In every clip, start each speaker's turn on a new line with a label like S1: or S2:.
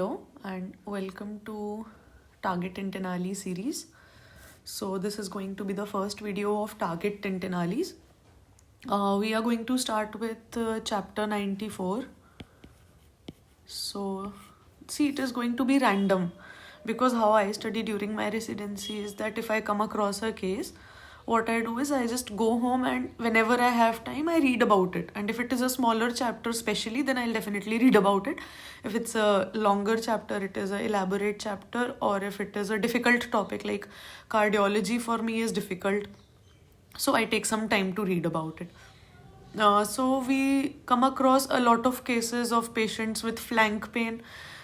S1: Hello and welcome to Target Tintinali series. So this is going to be the first video of Target Tintinalis. We are going to start with chapter 94. So see, it is going to be random because how I study during my residency is that if I come across a case, what I do is I just go home and whenever I have time, I read about it. And if it is a smaller chapter, especially, then I'll definitely read about it. If it's a longer chapter, it is an elaborate chapter, or if it is a difficult topic like cardiology for me is difficult, so I take some time to read about it. So we come across a lot of cases of patients with flank pain.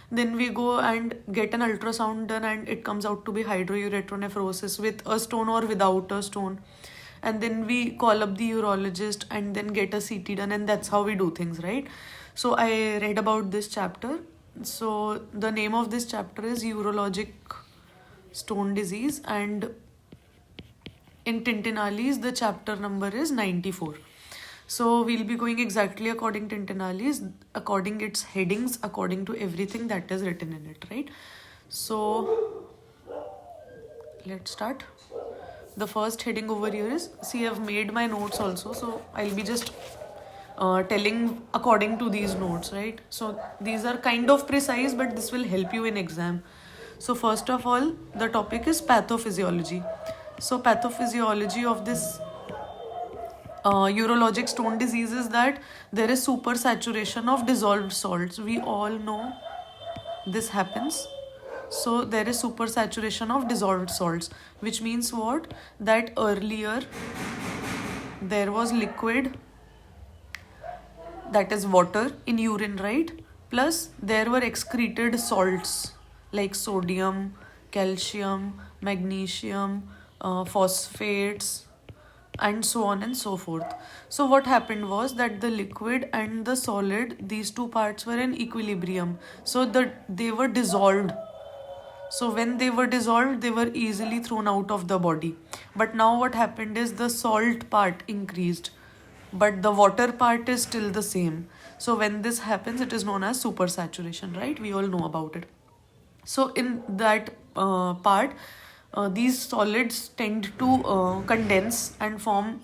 S1: Then we go and get an ultrasound done, and it comes out to be hydrouretronephrosis with a stone or without a stone. And then we call up the urologist and then get a CT done, and that's how we do things, right? So I read about this chapter. So the name of this chapter is Urologic Stone Disease, and in Tintinalis, the chapter number is 94. So we'll be going exactly according to Tintinalis, according its headings, according to everything that is written in it, right? So let's start. The first heading over here is, see, I've made my notes also, so I'll be just telling according to these notes, right? So these are kind of precise, but this will help you in exam. So first of all, the topic is pathophysiology. So pathophysiology of this urologic stone disease is that there is supersaturation of dissolved salts. We all know this happens. So there is supersaturation of dissolved salts, which means what? That earlier there was liquid, that is water in urine, right? Plus there were excreted salts like sodium, calcium, magnesium, phosphates, and so on and so forth. So what happened was that the liquid and the solid, these two parts were in equilibrium. So they were dissolved. So when they were dissolved, they were easily thrown out of the body. But now what happened is the salt part increased, but the water part is still the same. So when this happens, it is known as supersaturation, right? We all know about it. So in that part, these solids tend to condense and form,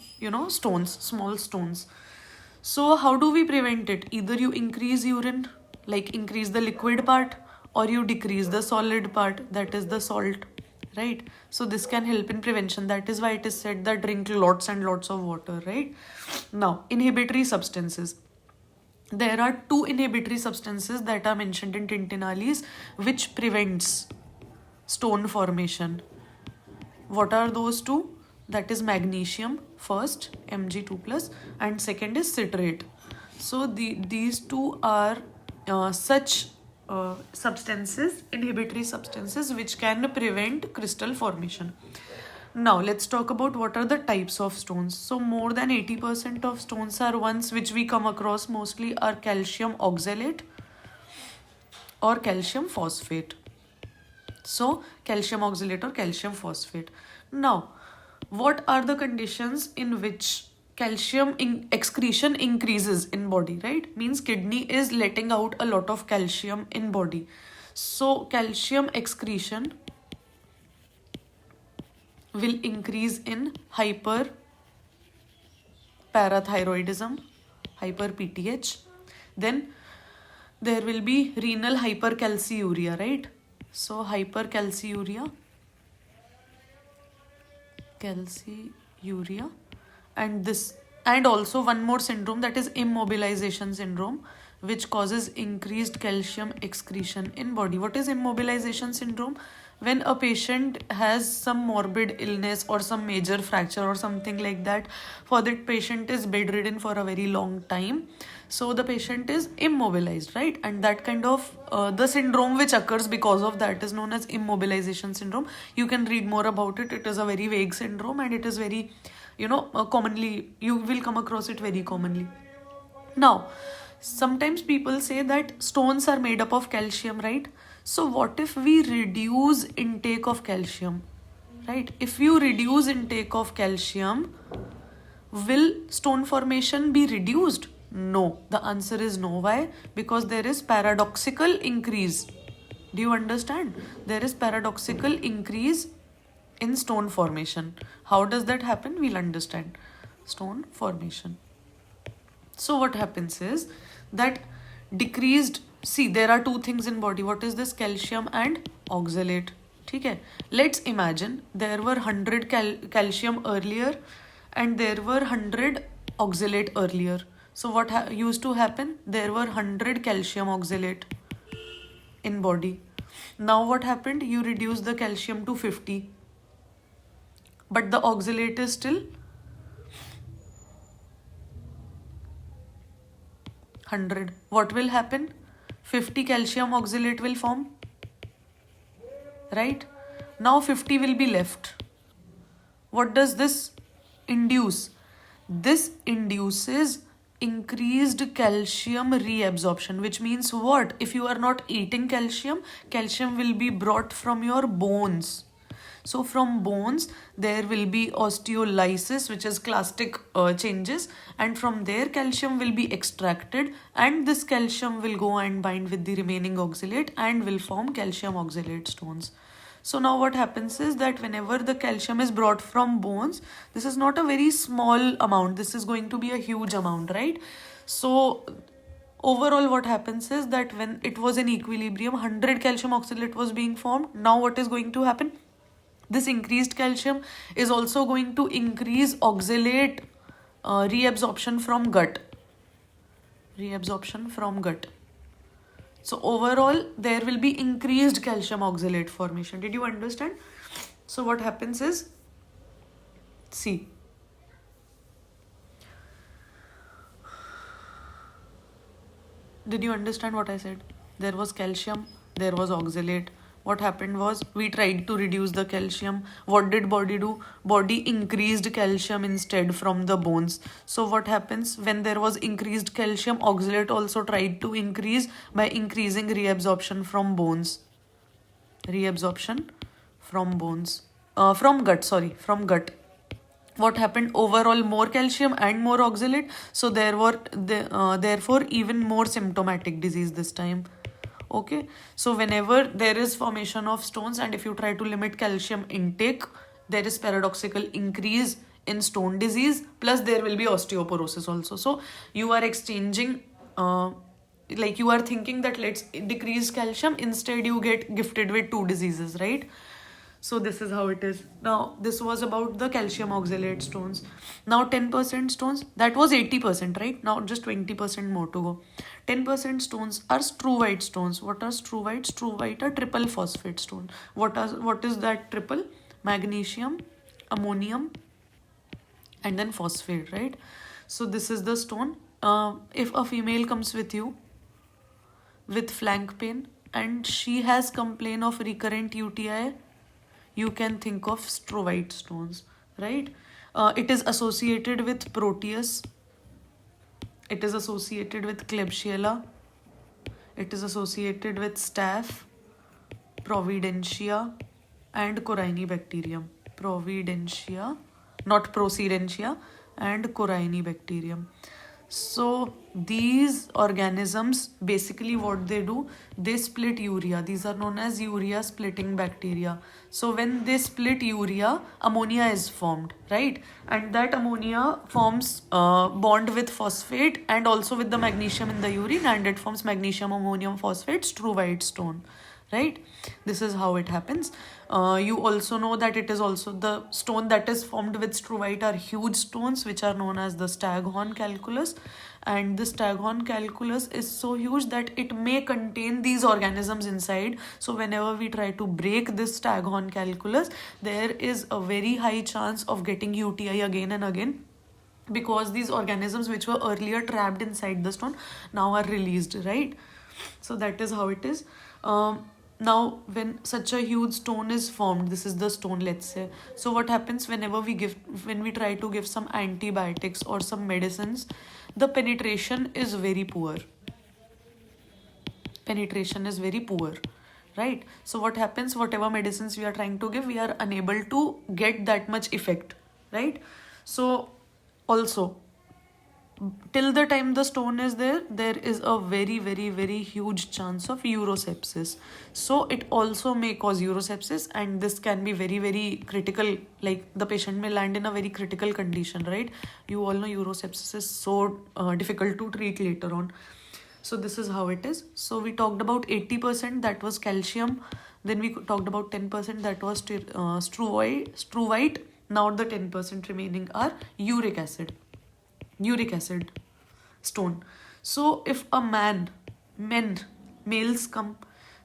S1: stones, small stones. So how do we prevent it? Either you increase urine, like increase the liquid part, or you decrease the solid part, that is the salt, right? So this can help in prevention. That is why it is said that drink lots and lots of water, right? Now, inhibitory substances. There are two inhibitory substances that are mentioned in Tintinalis which prevents stone formation. What are those two? That is magnesium first, Mg2+, and second is citrate. So these two are such substances, inhibitory substances, which can prevent crystal formation. Now let's talk about what are the types of stones. So more than 80% of stones are ones which we come across mostly are calcium oxalate or calcium phosphate. So calcium oxalate or calcium phosphate. Now, what are the conditions in which calcium excretion increases in body, right? Means kidney is letting out a lot of calcium in body. So calcium excretion will increase in hyperparathyroidism, hyper PTH. Then there will be renal hypercalciuria, right? So hypercalciuria, and also one more syndrome, that is immobilization syndrome, which causes increased calcium excretion in body. What is immobilization syndrome? When a patient has some morbid illness or some major fracture or something like that, for that patient is bedridden for a very long time. So the patient is immobilized, right? And that kind of the syndrome which occurs because of that is known as immobilization syndrome. You can read more about it. It is a very vague syndrome, and it is very, commonly, you will come across it very commonly. Now, sometimes people say that stones are made up of calcium, right? So what if we reduce intake of calcium, right? If you reduce intake of calcium, will stone formation be reduced? No. The answer is no. Why? Because there is paradoxical increase. Do you understand? There is paradoxical increase in stone formation. How does that happen? We'll understand. Stone formation. So what happens is that decreased, see, there are two things in body. What is this? Calcium and oxalate. Okay, let's imagine there were 100 calcium earlier and there were 100 oxalate earlier. So what used to happen? There were 100 calcium oxalate in body. Now what happened? You reduce the calcium to 50, but the oxalate is still 100. What will happen? 50 calcium oxalate will form, right? Now 50 will be left. What does this induce? This induces increased calcium reabsorption, which means what? If you are not eating calcium, calcium will be brought from your bones. So from bones, there will be osteolysis, which is clastic changes, and from there calcium will be extracted, and this calcium will go and bind with the remaining oxalate and will form calcium oxalate stones. So now what happens is that whenever the calcium is brought from bones, this is not a very small amount. This is going to be a huge amount, right? So overall what happens is that when it was in equilibrium, 100 calcium oxalate was being formed. Now what is going to happen? This increased calcium is also going to increase oxalate reabsorption from gut. Reabsorption from gut. So overall, there will be increased calcium oxalate formation. Did you understand? So what happens is, see, did you understand what I said? There was calcium, there was oxalate. What happened was we tried to reduce the calcium. What did body do? Body increased calcium instead from the bones. So what happens when there was increased calcium? Oxalate also tried to increase by increasing reabsorption from bones. Reabsorption from bones. From gut, sorry, from gut. What happened? Overall more calcium and more oxalate. So therefore even more symptomatic disease this time. Okay, so whenever there is formation of stones and if you try to limit calcium intake, there is paradoxical increase in stone disease, plus there will be osteoporosis also. So you are exchanging, like you are thinking that let's decrease calcium, instead you get gifted with two diseases, right? So this is how it is. Now this was about the calcium oxalate stones. Now 10% stones, that was 80%, right? Now just 20% more to go. 10% stones are struvite stones. What are struvite? Struvite are triple phosphate stone. What is that triple? Magnesium, ammonium, and then phosphate, right? So this is the stone. If a female comes with you with flank pain and she has complaint of recurrent UTI, you can think of struvite stones, right? It is associated with Proteus. It is associated with Klebsiella. It is associated with Staph, Providentia, and Corynebacterium. Providentia, not Procidentia, and Corynebacterium. So these organisms, basically what they do, they split urea. These are known as urea splitting bacteria. So when they split urea, ammonia is formed, right? And that ammonia forms bond with phosphate and also with the magnesium in the urine, and it forms magnesium ammonium phosphate struvite stone, right? This is how it happens. You also know that it is also the stone that is formed with struvite are huge stones which are known as the staghorn calculus, and the staghorn calculus is so huge that it may contain these organisms inside. So whenever we try to break this staghorn calculus, there is a very high chance of getting UTI again and again, because these organisms which were earlier trapped inside the stone now are released, right? So that is how it is. Now when such a huge stone is formed, this is the stone, let's say. So what happens when we try to give some antibiotics or some medicines, the penetration is very poor. Penetration is very poor, right? So what happens? Whatever medicines we are trying to give, we are unable to get that much effect, right? So also till the time the stone is there, there is a very, very, very huge chance of urosepsis. So it also may cause urosepsis, and this can be very, very critical. Like the patient may land in a very critical condition, right? You all know urosepsis is so difficult to treat later on. So this is how it is. So we talked about 80%, that was calcium. Then we talked about 10%, that was struvite. Now the 10% remaining are uric acid stone. So if a males come,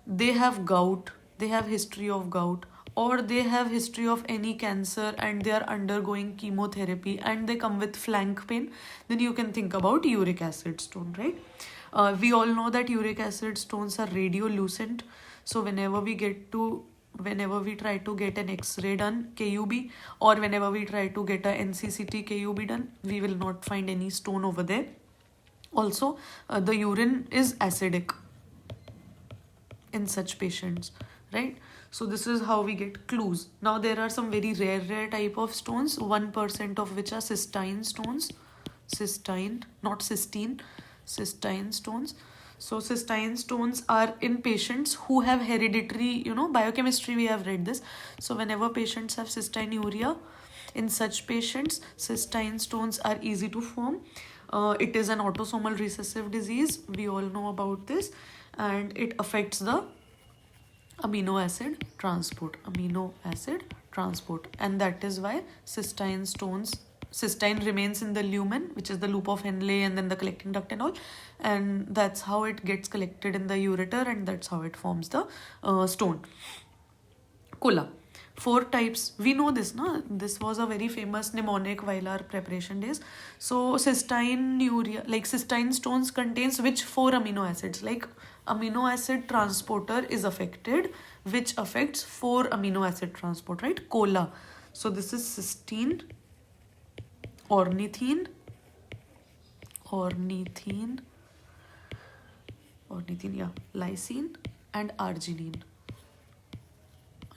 S1: they have gout, they have history of gout, or they have history of any cancer and they are undergoing chemotherapy and they come with flank pain, then you can think about uric acid stone, right? We all know that uric acid stones are radiolucent. So whenever we try to get an X-ray done, KUB, or whenever we try to get a NCCT KUB done, we will not find any stone over there. Also, the urine is acidic in such patients, right? So this is how we get clues. Now there are some very rare type of stones, 1% of which are cystine stones. Cystine, not cystine, cystine stones. So cystine stones are in patients who have hereditary, biochemistry, we have read this. So whenever patients have cystinuria, in such patients, cystine stones are easy to form. It is an autosomal recessive disease. We all know about this, and it affects the amino acid transport, and that is why cystine remains in the lumen, which is the loop of Henle, and then the collecting duct and all, and that's how it gets collected in the ureter, and that's how it forms the stone. Cola. 4 types. We know this, no? This was a very famous mnemonic while our preparation days. So cystinuria, like cystine stones contains which 4 amino acids? Like amino acid transporter is affected, which affects 4 amino acid transport, right? Cola. So this is cysteine, ornithine, lysine, and arginine.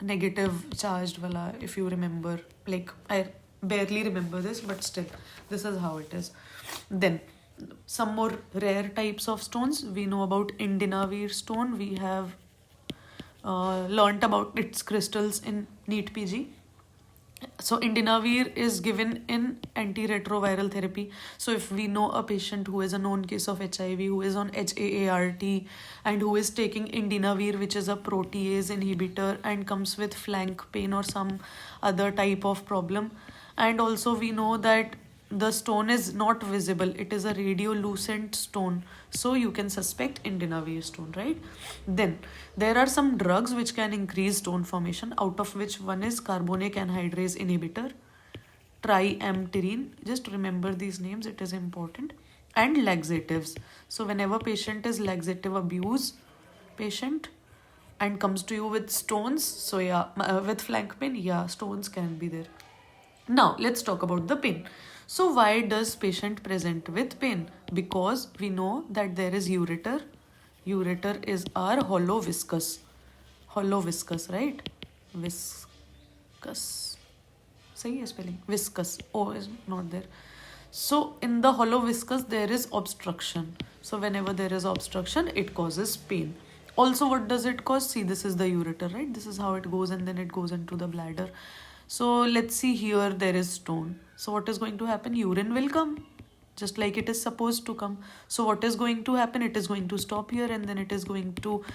S1: Negative charged wala, if you remember. Like I barely remember this, but still this is how it is. Then some more rare types of stones. We know about Indinavir stone. We have learnt about its crystals in NEET PG. So Indinavir is given in antiretroviral therapy. So if we know a patient who is a known case of HIV, who is on HAART, and who is taking Indinavir, which is a protease inhibitor, and comes with flank pain or some other type of problem, and also we know that the stone is not visible, it is a radiolucent stone, so you can suspect Indinavir stone, right? Then there are some drugs which can increase stone formation, out of which one is carbonic anhydrase inhibitor, triamterene, just remember these names, it is important, and laxatives. So whenever patient is laxative abuse patient and comes to you with stones, so with flank pain, stones can be there. Now let's talk about the pain. So why does patient present with pain? Because we know that there is ureter. Ureter is our hollow viscous, right? Viscous. Sahi hai spelling? Viscous. O is not there. So in the hollow viscous there is obstruction. So whenever there is obstruction, it causes pain. Also, what does it cause? See, this is the ureter, right? This is how it goes, and then it goes into the bladder. So let's see, here there is stone. So what is going to happen? Urine will come, just like it is supposed to come. So what is going to happen? It is going to stop here, and then it is going to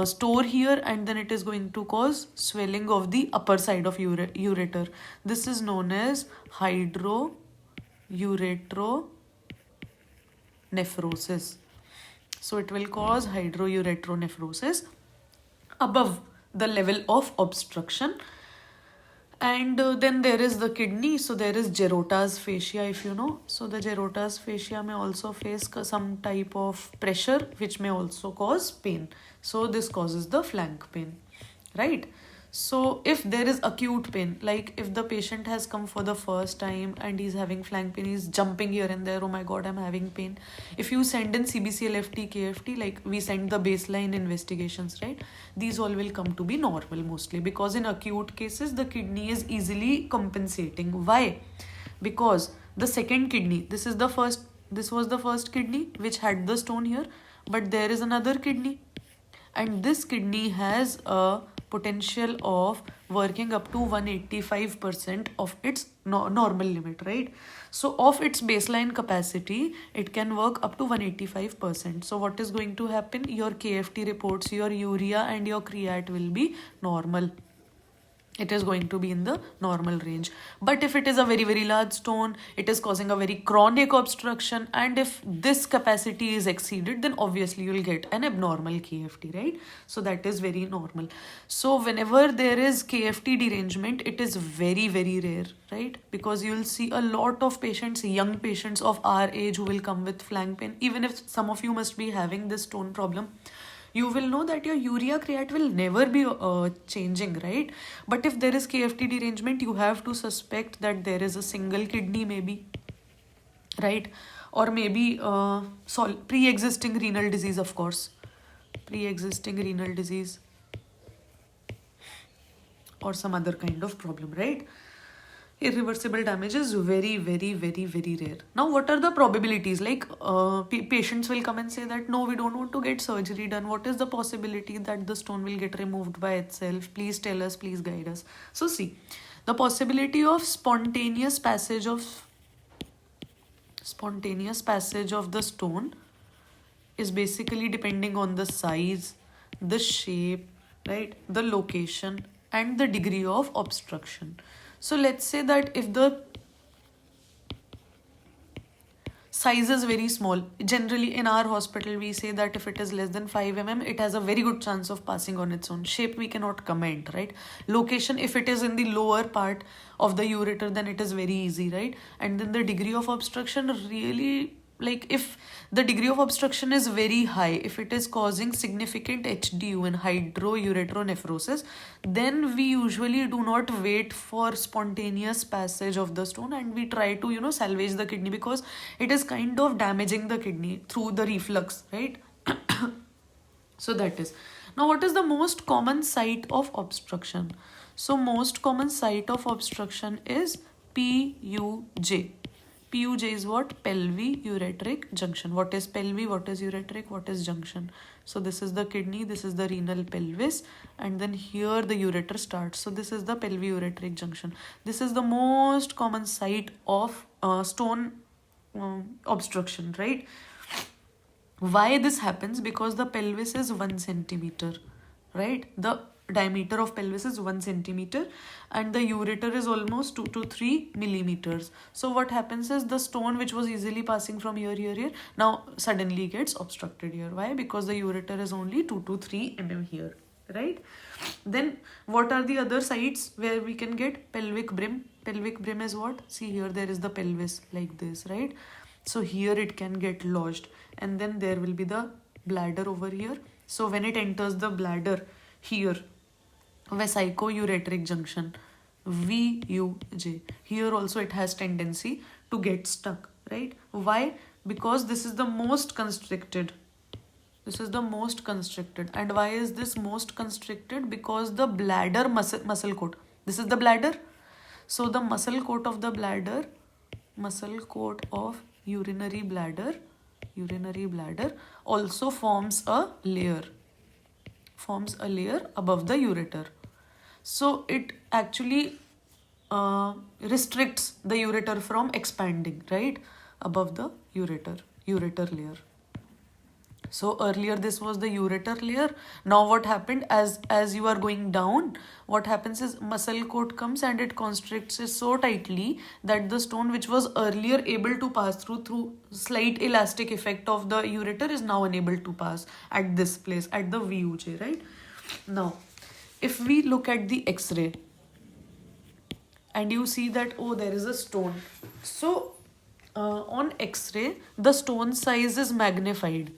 S1: store here, and then it is going to cause swelling of the upper side of ureter. This is known as hydroureteronephrosis. So it will cause hydroureteronephrosis above the level of obstruction. And then there is the kidney. So there is Gerota's fascia, if you know. So the Gerota's fascia may also face some type of pressure, which may also cause pain. So this causes the flank pain, right? So if there is acute pain, like if the patient has come for the first time and he's having flank pain, he's jumping here and there, oh my god, I'm having pain. If you send in CBC-LFT, KFT, like we send the baseline investigations, right? These all will come to be normal mostly, because in acute cases, the kidney is easily compensating. Why? Because the second kidney, this is the first This was the first kidney which had the stone here, but there is another kidney, and this kidney has a potential of working up to 185% of its normal limit, right? So of its baseline capacity, it can work up to 185%. So what is going to happen? Your KFT reports, your urea and your creat will be normal. It is going to be in the normal range. But if it is a very, very large stone, it is causing a very chronic obstruction, and if this capacity is exceeded, then obviously you'll get an abnormal KFT, right? So that is very normal. So whenever there is KFT derangement, it is very, very rare, right? Because you'll see a lot of patients, young patients of our age, who will come with flank pain. Even if some of you must be having this stone problem, you will know that your urea creat will never be changing, right? But if there is KFT derangement, you have to suspect that there is a single kidney, maybe, right? Or maybe pre-existing renal disease, of course, pre-existing renal disease, or some other kind of problem, right? Irreversible damage is very, very, very, very rare. Now, what are the probabilities? Like, patients will come and say that, no, we don't want to get surgery done. What is the possibility that the stone will get removed by itself? Please tell us, please guide us. So see, the possibility of spontaneous passage of the stone is basically depending on the size, the shape, right, the location, and the degree of obstruction. So let's say that if the size is very small, generally in our hospital we say that if it is less than 5 mm, it has a very good chance of passing on its own. Shape we cannot comment, right? Location, if it is in the lower part of the ureter, then it is very easy, right? And then the degree of obstruction, really, like if the degree of obstruction is very high, if it is causing significant HDU and hydroureteronephrosis, then we usually do not wait for spontaneous passage of the stone, and we try to salvage the kidney, because it is kind of damaging the kidney through the reflux, right? So that is. Now, what is the most common site of obstruction? So most common site of obstruction is PUJ. PUJ is what? Pelvi-ureteric junction. What is pelvi? What is ureteric? What is junction? So this is the kidney, this is the renal pelvis, and then here the ureter starts. So this is the pelvi-ureteric junction. This is the most common site of stone obstruction, right? Why this happens? Because the pelvis is 1 centimeter, right? The diameter of pelvis is 1 centimeter, and the ureter is almost 2 to 3 millimeters. So what happens is the stone which was easily passing from here, now suddenly gets obstructed here. Why? Because the ureter is only 2 to 3 mm here, right? Then what are the other sites where we can get pelvic brim? Pelvic brim is what? See, here there is the pelvis like this, right? So here it can get lodged, and then there will be the bladder over here. So when it enters the bladder here, vesico-ureteric junction, VUJ, here also it has tendency to get stuck, right? Why? Because this is the most constricted. This is the most constricted. And why is this most constricted? Because the bladder muscle coat, this is the bladder. So the muscle coat of the bladder, muscle coat of urinary bladder also forms a layer above the ureter. So it actually restricts the ureter from expanding, right, above the ureter layer. So earlier this was the ureter layer. Now what happened, as you are going down, what happens is muscle coat comes and it constricts it so tightly that the stone which was earlier able to pass through slight elastic effect of the ureter is now unable to pass at this place, at the VUJ, right? Now, if we look at the X-ray and you see that, oh, there is a stone. So on X-ray, the stone size is magnified.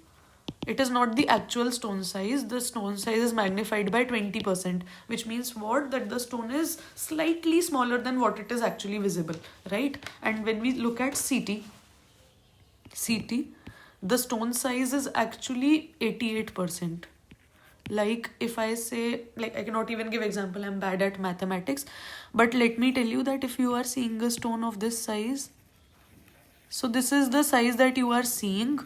S1: It is not the actual stone size. The stone size is magnified by 20%, which means what? That the stone is slightly smaller than what it is actually visible, right? And when we look at CT, the stone size is actually 88%. Like if I say, like I cannot even give example, I'm bad at mathematics, but let me tell you that if you are seeing a stone of this size, So this is the size that you are seeing,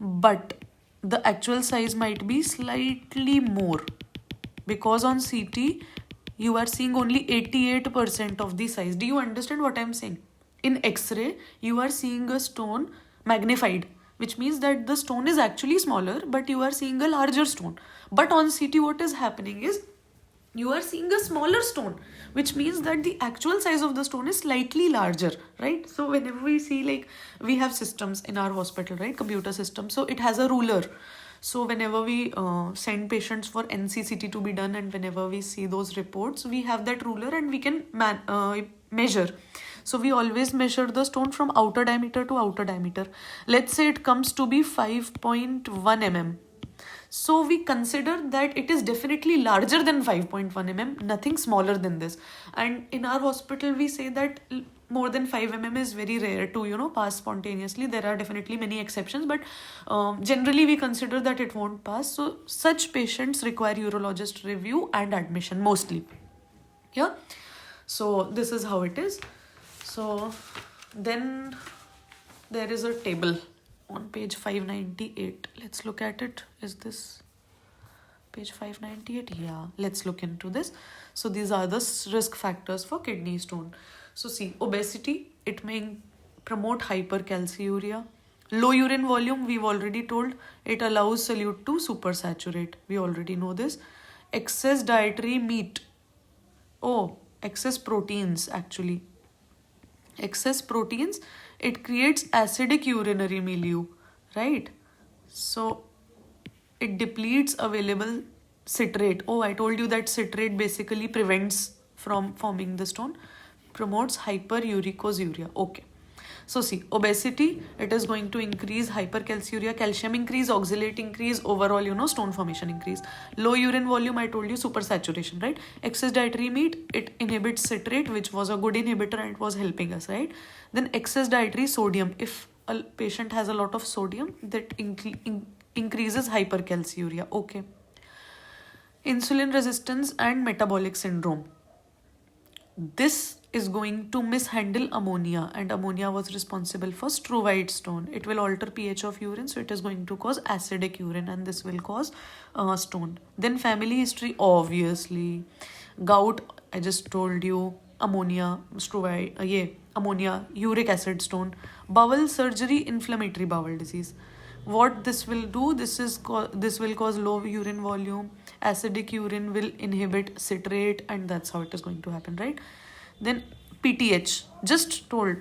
S1: but the actual size might be slightly more, because on CT you are seeing only 88% of the size. Do you understand what I'm saying? In X-ray you are seeing a stone magnified, which means that the stone is actually smaller, but you are seeing a larger stone. But on CT what is happening is you are seeing a smaller stone, which means that the actual size of the stone is slightly larger, right? So whenever we see, like, we have systems in our hospital, right, computer system, so it has a ruler. So whenever we send patients for NCCT to be done, and whenever we see those reports, we have that ruler and we can measure. So we always measure the stone from outer diameter to outer diameter. Let's say it comes to be 5.1 mm. So we consider that it is definitely larger than 5.1 mm, nothing smaller than this. And in our hospital, we say that more than 5 mm is very rare to, pass spontaneously. There are definitely many exceptions, but generally we consider that it won't pass. So such patients require urologist review and admission mostly. Yeah. So this is how it is. So then there is a table on page 598. Let's look at it. Is this page 598? Yeah, let's look into this. So these are the risk factors for kidney stone. So see, obesity, it may promote hypercalciuria. Low urine volume, we've already told, it allows solute to supersaturate. We already know this. Excess dietary meat. Excess proteins actually. Excess proteins, it creates acidic urinary milieu, right? So it depletes available citrate. I told you that citrate basically prevents from forming the stone, promotes hyperuricosuriia. Okay. So see, obesity, it is going to increase hypercalciuria, calcium increase, oxalate increase, overall, stone formation increase. Low urine volume, I told you, supersaturation, right? Excess dietary meat, it inhibits citrate, which was a good inhibitor and it was helping us, right? Then excess dietary sodium. If a patient has a lot of sodium, that increases hypercalciuria. Okay. Insulin resistance and metabolic syndrome. This is going to mishandle ammonia, and ammonia was responsible for struvite stone. It will alter pH of urine, so it is going to cause acidic urine, and this will cause stone. Then family history, obviously. Gout, I just told you. Ammonia, struvite, ammonia, uric acid stone. Bowel surgery, inflammatory bowel disease. What this will do, this will cause low urine volume. Acidic urine will inhibit citrate, and that's how it is going to happen, right? Then PTH, just told,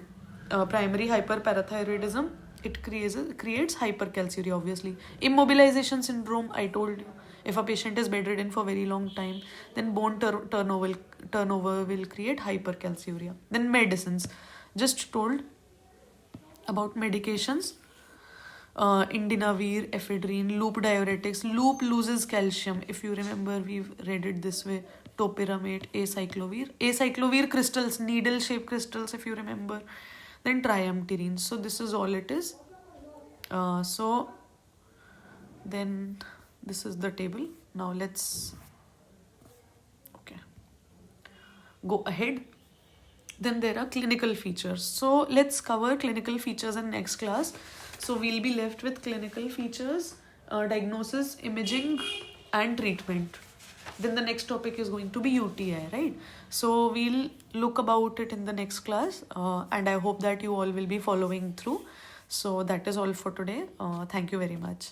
S1: primary hyperparathyroidism, it creates hypercalciuria, obviously. Immobilization syndrome, I told you, if a patient is bedridden for very long time, then bone turnover will create hypercalciuria. Then medicines, just told about medications. Indinavir, ephedrine, loop diuretics. Loop loses calcium. If you remember, we've read it this way. Topiramate, acyclovir crystals, needle-shaped crystals, if you remember. Then triamterene. So this is all it is. So then this is the table. Now let's go ahead. Then there are clinical features. So let's cover clinical features in next class. So we'll be left with clinical features, diagnosis, imaging, and treatment. Then the next topic is going to be UTI, right? So we'll look about it in the next class, and I hope that you all will be following through. So that is all for today. Thank you very much.